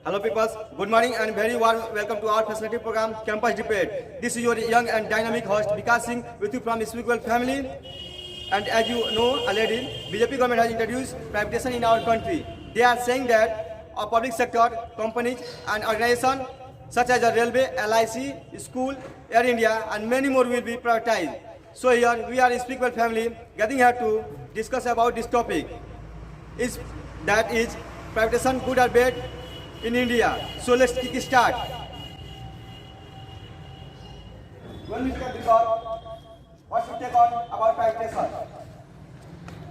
Hello people, good morning and very warm welcome to our facility program Campus Debate. This is your young and dynamic host Vikas Singh with you from Speakwell family. And as you know already, BJP government has introduced privatization in our country. They are saying that our public sector, companies and organizations such as the railway, LIC, school, Air India and many more will be privatized. So here we are Speakwell family getting here to discuss about this topic. Is privatization good or bad in India? So let's kick start. When we start what should take on about privatization?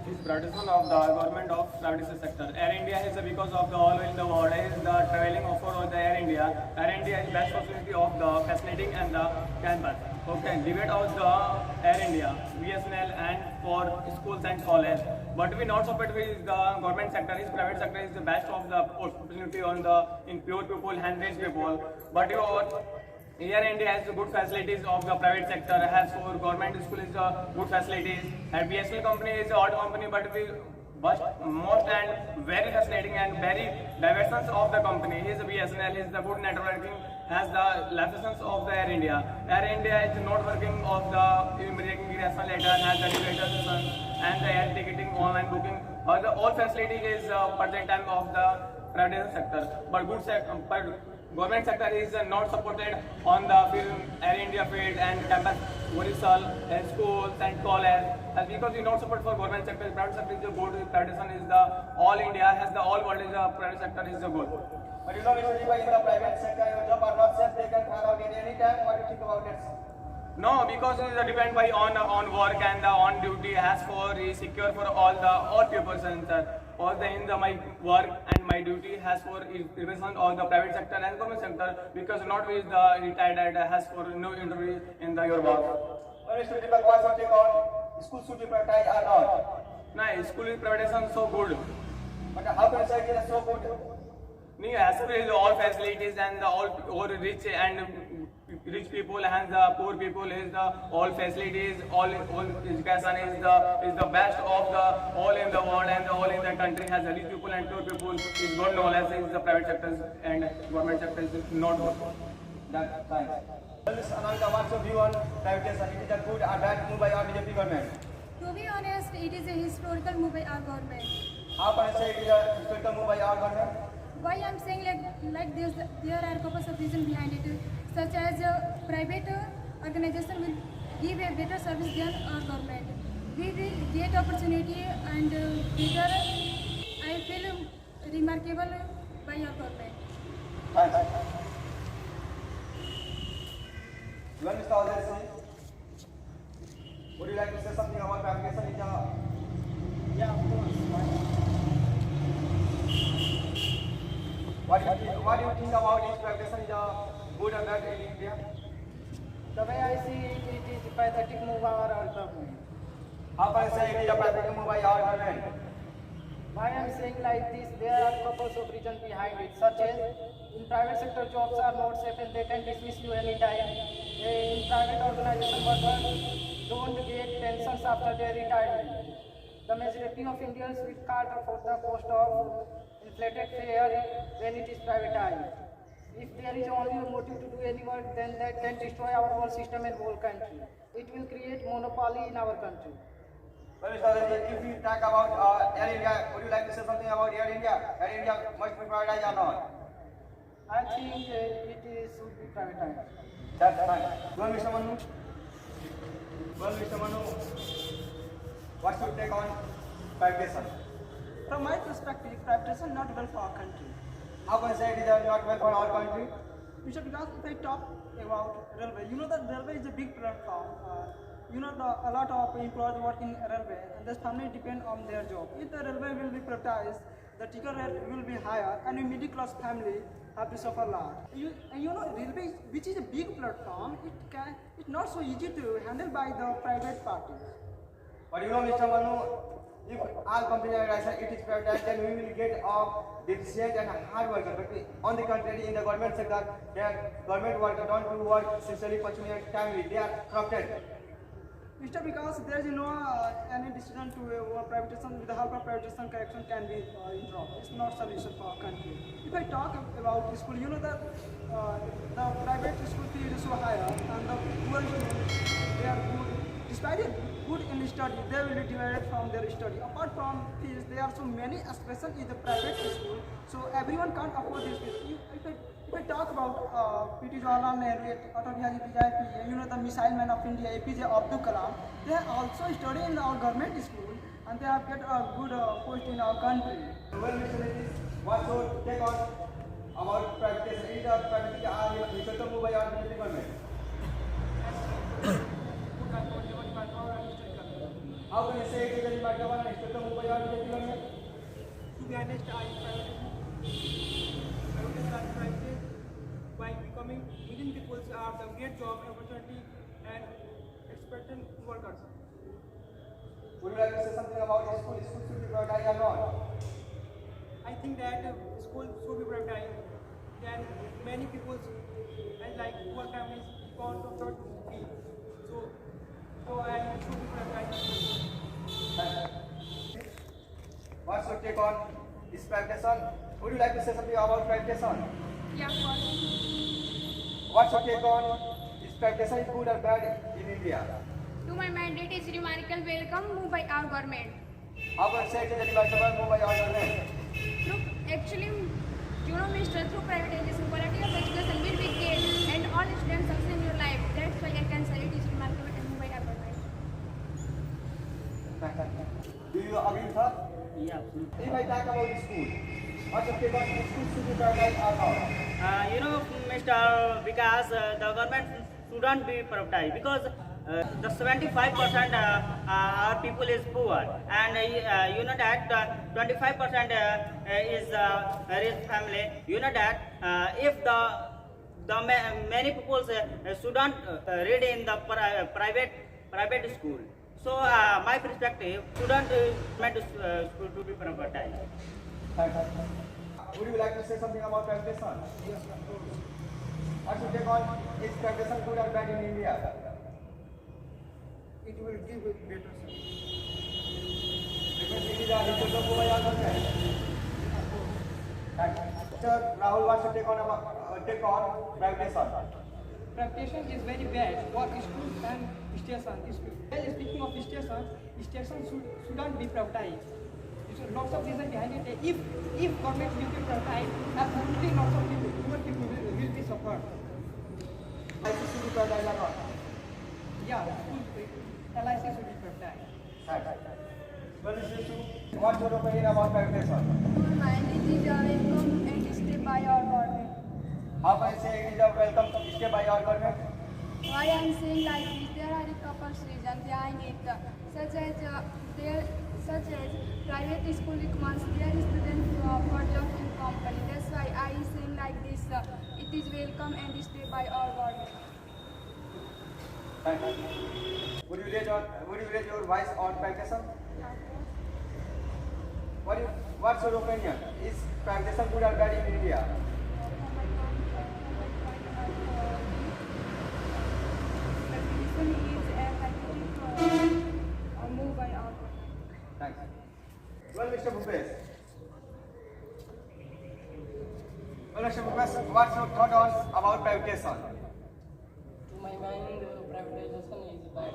Is privatization of the government of private sector. Air India is because of the all in the world is the traveling offer of the Air India. Air India is best facility of the fascinating and the campus. Okay, debate of the Air India, BSNL and for schools and college. But we not support with the government sector. Is private sector is the best of the opportunity on the in pure people and rich people. But Air India has good facilities of the private sector, has for government school is good facilities, and BSNL company is an odd company, but most and very fascinating and very diverse of the company. His BSNL is the good networking, has the license of the Air India. Air India is not working of the immigration letter, has the registration and the air ticketing, online booking. All facility is present time of the private sector, but good sector. Government sector is not supported on the field, Air India field and campus, Vorisal, schools and college. And because we not support for government sector, private sector is the good. Privatization is the all India has the all world is the private sector is the good. But you know, Mr. Deepa, in the private sector, your job are not safe. They can fall out at any time. What do you think about it? No, because it is depend by on work and the on duty has for is secure for all people and all the in the my work and my duty has for representation of the private sector and government sector because not with the retired has for no interview in the your work. Well, Mr. Deepa, what's your take on school should be privatized or not? No, school is privatization so good. But how can you say it is so good? No, as far as all facilities and the all rich and rich people and the poor people is the all facilities, all education is the best of the all in the world and all in the country has the rich people and poor people is good knowledge is the private sectors and government sectors is not good. That's fine. Well, Ms. Anamika, what's your view on privatization? It is a good or bad move by our BJP government? To be honest, it is a historical move by our government. How can I say it is a historical move by our government? Why I am saying like this, there are couple of reasons behind it, such as private organization will give a better service than our government. We will get opportunity and better, I feel remarkable by our government. Thanks. Well, Mr. Aldersi, would you like to say something about privatization in Java? Yeah, of course. What do you think about this privatization is a good or bad in India? The way I see it, it is a pathetic move by our government. How can I say it is a pathetic move by our government? Why I am saying like this, there are couples of reasons behind it, such as in private sector jobs are not safe and they can dismiss you anytime. In private organization workers don't get pensions after their retirement. The majority of Indians will can't afford the cost of inflated fare when it is privatized. If there is only a motive to do any work, then that can destroy our whole system and whole country. It will create monopoly in our country. Well, Mr. Aldersi, if we talk about Air India, would you like to say something about Air India? Air India must be privatized or not? I think should be privatized. That's fine. Well, Mr. Manu? Well, Mr. Manu, what's your take on privatization? From my perspective, privatization is not well for our country. How can I say it is not well for our country? Because if I talk about railway, you know that railway is a big platform. A lot of employees work in railway and their family depend on their job. If the railway will be privatized, the ticket rate will be higher and a middle class family have to suffer a lot. Railway, which is a big platform, it's not so easy to handle by the private parties. But you know, Mr. Manu, if all companies are right, it is privatized, then we will get deficient and hard worker. But on the contrary, in the government sector, their government workers don't do work sincerely, punctually and timely. They are corrupted. Instead, because there is no any decision to privatization with the help of privatization correction can be dropped. It's not solution for our country. If I talk about school, you know that the private school fee is so higher and the poor students, they are good. Despite it good in study, they will be divided from their study. Apart from fees, there are so many aspirations in the private school, so everyone can't afford this fees. If I talk about P.T. Jawaharlal Nehru, Atal Bihari Vajpayee, you know the missile man of India, APJ Abdul Kalam, they also study in our government school and they have get a good post in our country. Well, Mr. Nitish, what's your take on about privatization? Is the privatization initiative moved by our government? How can you say it is by government instead of moved by our government? To be honest, I will start practice by becoming within people's are the great job opportunity and expectant workers. Would you like to say something about the school? School should be privatized or not? I think that school should be privatized. Then many people and like poor families can't afford fee. So I should be privatized. What's your take on this privatization? Would you like to say something about privatization? Yeah, of course. What's your take on is privatization is good or bad in India? To my mind, it is remarkable welcome moved by our government. How can you say it is development moved by our government? Actually, you know, Mr. Through privatization, quality of education will be gained and all students succeed in your life. That's why I can say it is remarkable and moved by our government. Do you agree with her? Yeah, absolutely. If I talk about the school, what's your take on the school should be privatized or not? Mr. Vikas, the government shouldn't be privatized because the 75% our people is poor, and you know that 25% is rich family. You know that if many people shouldn't read in the private school. So my perspective, shouldn't school to be privatized. Would you like to say something about privatization? Yes, of course. What's your take on is privatization good or bad in India? It will give a better service. Because it is a initiative moved by our government. Sir, Rahul, what's your take on privatization? Privatization is very bad for schools and stations. Speaking of stations, stations shouldn't be privatized. There are lots of reasons behind it. If government will be privatized, absolutely lots of people, poor people will be suffered. LIC should be privatized or not? Yeah, LIC should be privatized. Well, Mr. Su, what's your opinion about privatization? To my mind, it is a welcome and step by our government. How can you say it is a welcome step by our government? Why I am saying like this, there are a couple of reasons behind it, such as private school recommends their students for job in company. That's why I am saying like this, it is welcome and step by our government. Would you raise your voice on privatization? What's your opinion? Is privatization good or bad in India? Moved by our Thanks. Well, Mr. Bhupesh. What's your thought on about privatization? To my mind, privatization is bad.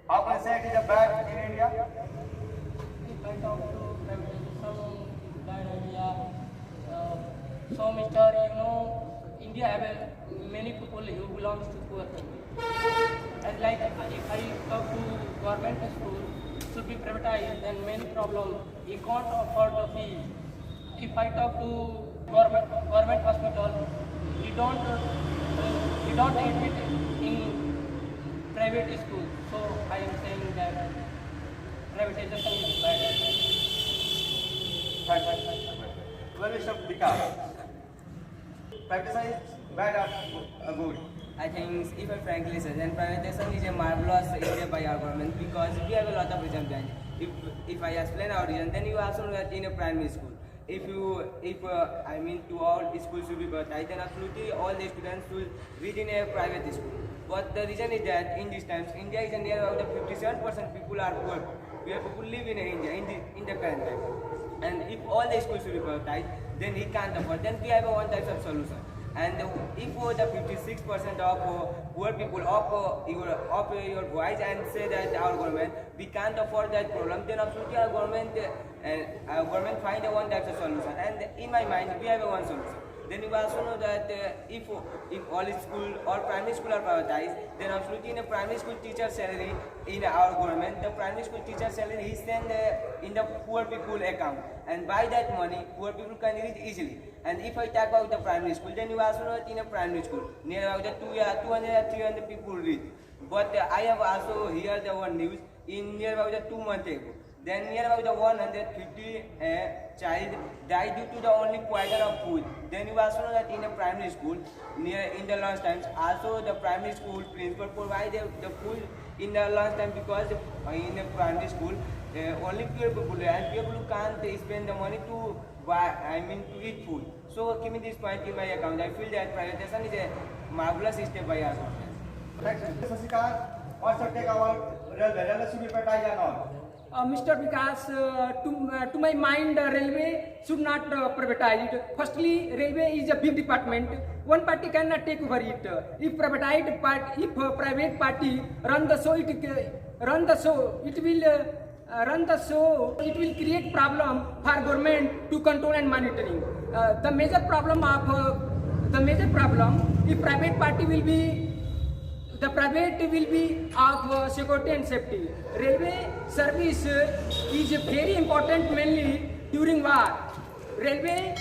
How can I say it is a bad in India? If I talk to privatization, is bad idea. So, Mr. India have many people who belongs to poor family. And like if I talk to government school, should be privatized, then many problem. He can't afford the fee. If I talk to government hospital, he don't admit in private school. So I am saying that privatization is bad. Well, Mr. Vikas. Privatization is bad or good? I think, if I frankly say, then privatization is a marvelous idea by our government because we have a lot of reason behind it. If I explain our reason, then you also know that in a primary school, if I mean to all schools should be privatized, then absolutely all the students should read in a private school. But the reason is that in these times, India is near about 57% people are poor. People live in India in the current time. And if all the schools should be privatized, then he can't afford. Then we have a one type of solution. And if the 56% of poor people of your voice and say that our government we can't afford that problem, then absolutely our government find a one type of solution. And in my mind, we have a one solution. Then you also know that if all school or primary school are privatized, then absolutely in a primary school teacher salary in our government, the primary school teacher salary is sent in the poor people account, and by that money poor people can reach easily. And if I talk about the primary school, then you also know that in a primary school near about the 200 or 300 people reach. But I have also heard the one news in near about the 2 months ago. Then near about the 150 child died due to the only poison of food. Then you also know that in a primary school, in the lunch times, also the primary school principal provide the food in the lunch time, because in a primary school only poor people and people who can't spend the money to buy, to eat food. So keeping this point in my account, I feel that privatization is a marvelous step by our government. Thanks. Sasikanth, what's your take about railway? Railway should be privatized or not? Mr. Vikas, to my mind, railway should not privatized. Firstly, railway is a big department. One party cannot take over it. If private party run the show, it will create problem for government to control and monitoring. The major problem, if private party will be. The private will be of security and safety. Railway service is very important mainly during war. Railway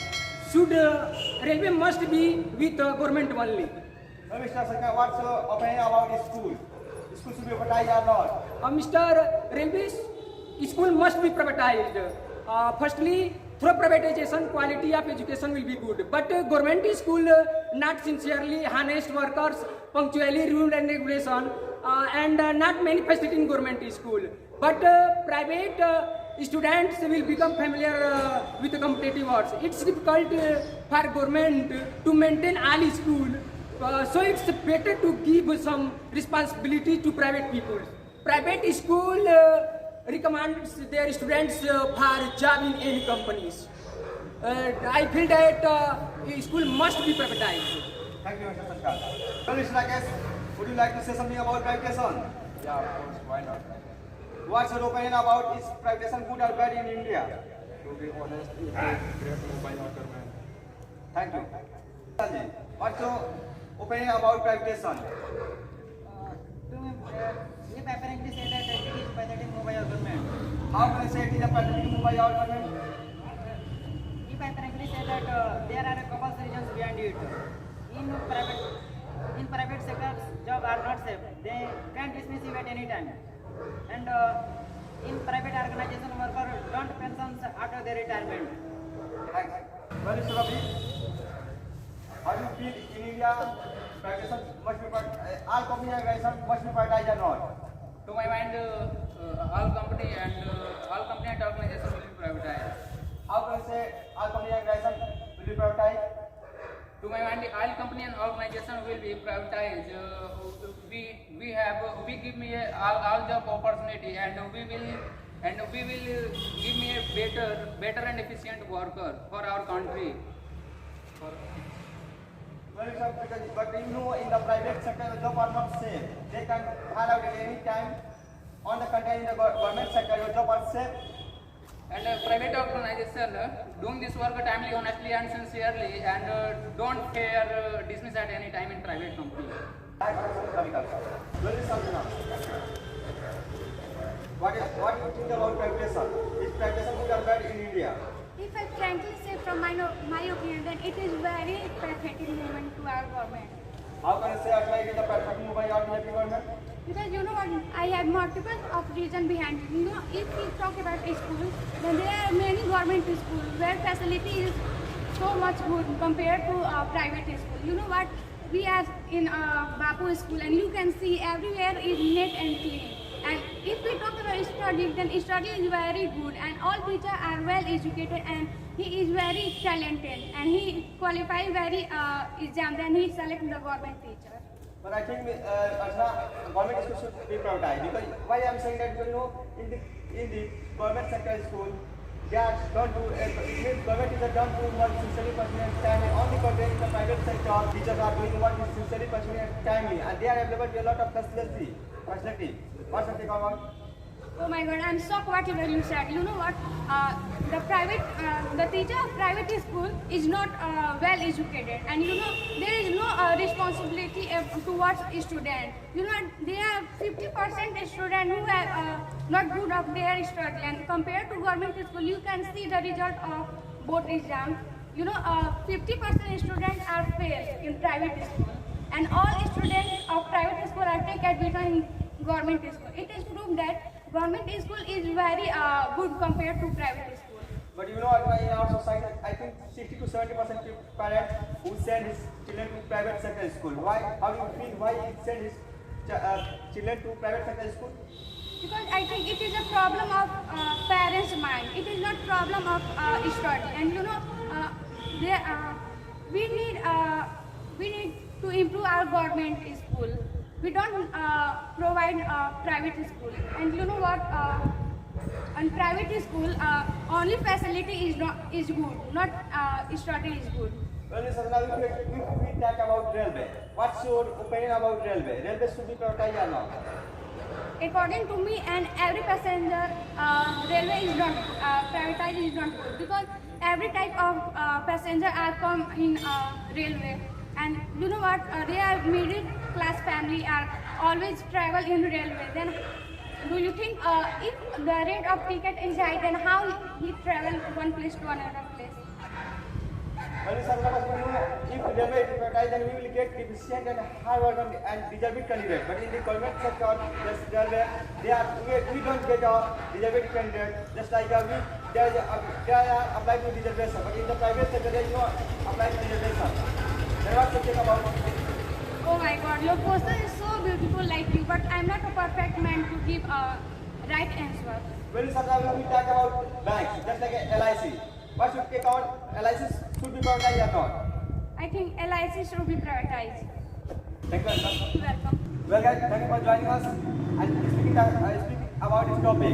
must be with government only. Mr. Sasikanth, what's your opinion about school? School should be privatized or not? Mr. Railway school must be privatized. Firstly, through privatization, quality of education will be good. But government school not sincerely honest workers, punctually rule and regulation, and not many facility in government school. But private students will become familiar with the competitive odds. It's difficult for government to maintain all school. So it's better to give some responsibility to private people. Private school recommends their students for job in any companies. I feel that school must be privatized. Thank you, Mr. Sasikanth. Well, Mr. Rakesh, would you like to say something about privatization? Yeah, of course, why not? What's your opinion about is privatization good or bad in India? To be honest, it is great move by our government. Thank you. Sanjay, what's your opinion about privatization? If apparently say that it is pathetic move by our government. How can you say it is a pathetic move by our government? If I frankly say that there are a couple of reasons behind it. In private sectors, jobs are not safe. They can dismiss you at any time. And in private organization, workers don't pensions after their retirement. Thanks. Well, Mr. Ravi, how do you feel in India privatization must be all company organization must be privatized or not? To my mind, all company and organization will be privatized. How can you say all company organization will be privatized? To my mind, all company and organization will be privatized. We give me all the opportunity, and we will give me a better and efficient worker for our country. Well, but you know, in the private sector, the job are not safe. They can hire out at any time. On the country, in the government sector, your job are safe. And private organization doing this work timely, honestly, and sincerely, and don't fear dismiss at any time in private company. What do you think about privatization? Is privatization good or bad in India? If I frankly say from my opinion, then it is very pathetic movement to our government. How can you say it is a perfect move by our government? Because you know what, I have multiple of reason behind it. You know, if we talk about a school, then there are many government schools where facility is so much good compared to private school. You know what, we are in Bapu school and you can see everywhere is neat and clean. And if we talk about study, then study is very good and all teachers are well educated and he is very talented and he qualifies very exam, then he select the government teacher. But I think government school should be prioritized, because why I'm saying that, you know, in the government sector school, they are don't do it means government teachers don't do work sincerely, personally, and timely. Only compared in the private sector, teachers are doing work sincerely, personally, and timely, and they are available to a lot of facility. What's your take about? Oh my God, I'm shocked whatever you said. You know what? The teacher of private school is not well educated, and you know there is no responsibility towards student. You know there are 50% student who are not good of their study, and compared to government school, you can see the result of board exam. You know 50% students are fail in private school, and all students of private school are take admission in government school. It is proved that government school is very good compared to private school. But you know, in our society, I think 60 to 70% parents who send his children to private sector school. Why? How do you feel? Why he send his children to private sector school? Because I think it is a problem of parents' mind. It is not problem of study. And you know, we need to improve our government school. We don't provide private school. And you know what? On private school, only facility is good, not study is good. Well, Ms. Sadhana, we talk about railway. What's your opinion about railway? Railway should be prioritized or not? According to me and every passenger, railway is not privatized is not good, because every type of passenger are come in railway. And you know what? They are middle class family are always travel in railway. Then do you think if the rate of ticket is high, then how he travel one place to another place? Well, Ms. Sadhana, you know, if railway is prioritized, then we will get efficient and high work and deserving candidate. But in the government sector, just railway, we don't get a deserving candidate. Just like they are applied to reservation, but in the private sector, there is no applied to reservation. Then what's your take about it? Oh my God, your question is so beautiful like you, but I'm not a perfect man to give a right answer. Well, Sadhana, we talk about banks, just like LIC. What should take out? LIC should be prioritized or not? I think LIC should be privatized. Thank you very much. Welcome. Well guys, thank you for joining us and speaking about this topic.